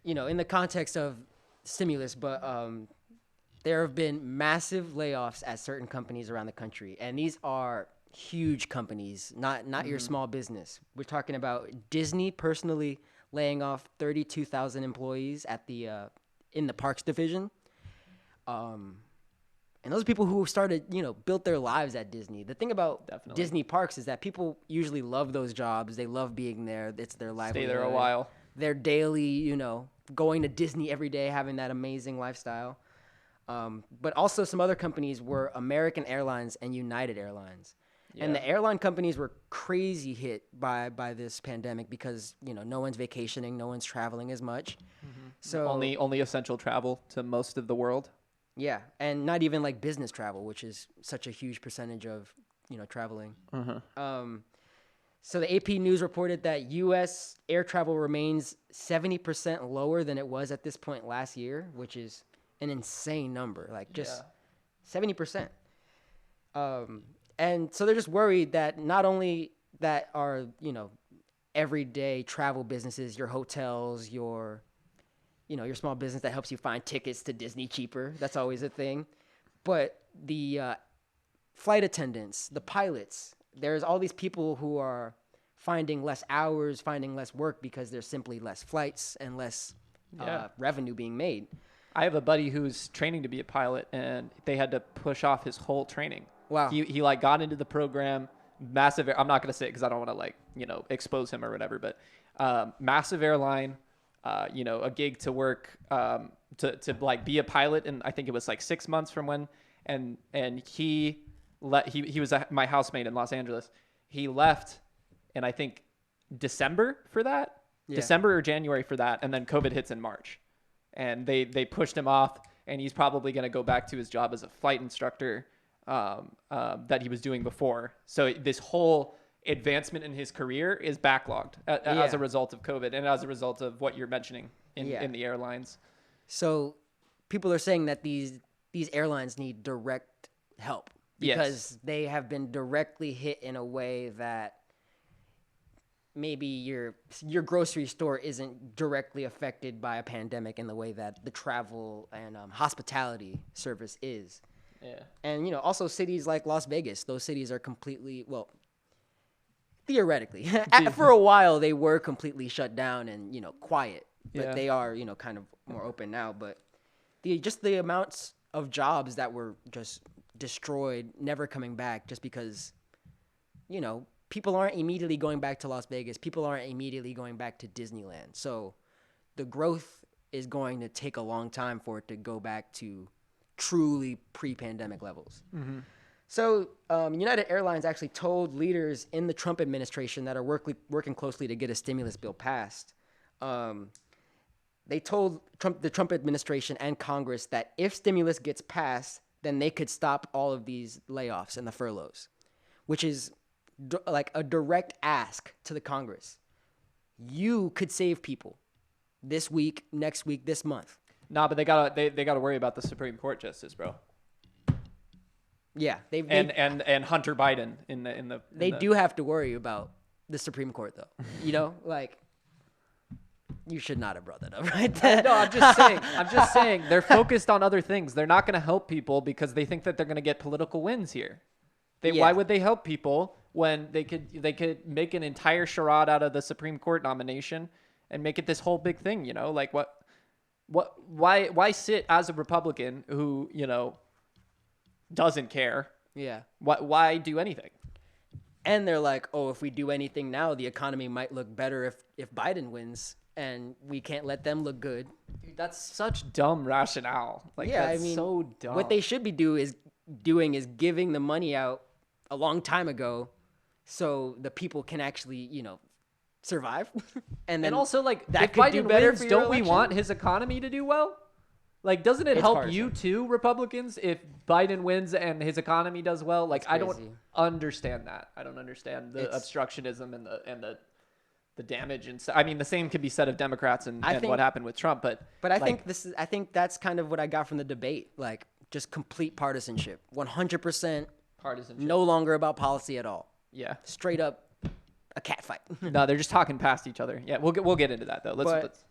in the context of stimulus, but there have been massive layoffs at certain companies around the country, and these are huge companies, not your small business. We're talking about Disney personally laying off 32,000 employees at the in the parks division. And those are people who started, built their lives at Disney. The thing about Disney parks is that people usually love those jobs. They love being there. It's their livelihood. Stay there a while. They're daily, going to Disney every day, having that amazing lifestyle. But also some other companies were American Airlines and United Airlines. Yeah. And the airline companies were crazy hit by this pandemic because, no one's vacationing, no one's traveling as much. Mm-hmm. So only essential travel to most of the world. Yeah, and not even like business travel, which is such a huge percentage of, traveling. Mm-hmm. So the AP News reported that U.S. air travel remains 70% lower than it was at this point last year, which is an insane number, like just 70%. And so they're just worried that not only that our, everyday travel businesses, your hotels, your small business that helps you find tickets to Disney cheaper. That's always a thing. But the flight attendants, the pilots, there's all these people who are finding less hours, finding less work because there's simply less flights and less revenue being made. I have a buddy who's training to be a pilot, and they had to push off his whole training. Wow. He got into the program, massive. I'm not going to say it because I don't want to expose him or whatever, but massive airline. A gig to work to be a pilot, and I think it was 6 months from when, and he was my housemate in Los Angeles. He left, and I think December for that, December or January for that, and then COVID hits in March, and they pushed him off, and he's probably going to go back to his job as a flight instructor that he was doing before. So this whole advancement in his career is backlogged as a result of COVID and as a result of what you're mentioning in the airlines. So people are saying that these airlines need direct help because they have been directly hit in a way that maybe your grocery store isn't directly affected by a pandemic in the way that the travel and hospitality service is. Yeah. And, also cities like Las Vegas, those cities are completely, theoretically, for a while they were completely shut down and quiet, but they are kind of more open now. But the amounts of jobs that were just destroyed, never coming back, just because people aren't immediately going back to Las Vegas, people aren't immediately going back to Disneyland. So the growth is going to take a long time for it to go back to truly pre-pandemic levels. Mm-hmm. So United Airlines actually told leaders in the Trump administration that are working closely to get a stimulus bill passed. They told the Trump administration and Congress that if stimulus gets passed, then they could stop all of these layoffs and the furloughs, which is like a direct ask to the Congress. You could save people this week, next week, this month. Nah, but they gotta worry about the Supreme Court justice, bro. Yeah, and Hunter Biden in the they do have to worry about the Supreme Court though. You should not have brought that up right there. No, I'm just saying they're focused on other things. They're not going to help people because they think that they're going to get political wins here. Why would they help people when they could make an entire charade out of the Supreme Court nomination and make it this whole big thing, why sit as a Republican who, doesn't care? Yeah. Why do anything? And they're like, oh, if we do anything now, the economy might look better if Biden wins, and we can't let them look good. Dude, that's such dumb rationale. So dumb. What they should be doing is giving the money out a long time ago, so the people can actually, survive. and also, that if Biden do better wins, don't we want his economy to do well? Doesn't it help you too, Republicans, if Biden wins and his economy does well? I don't understand that. I don't understand the obstructionism and the damage. And I mean, the same could be said of Democrats and what happened with Trump. But I think that's kind of what I got from the debate. Just complete partisanship, 100% partisanship. No longer about policy at all. Yeah, straight up a cat fight. No, they're just talking past each other. Yeah, we'll get into that though. Let's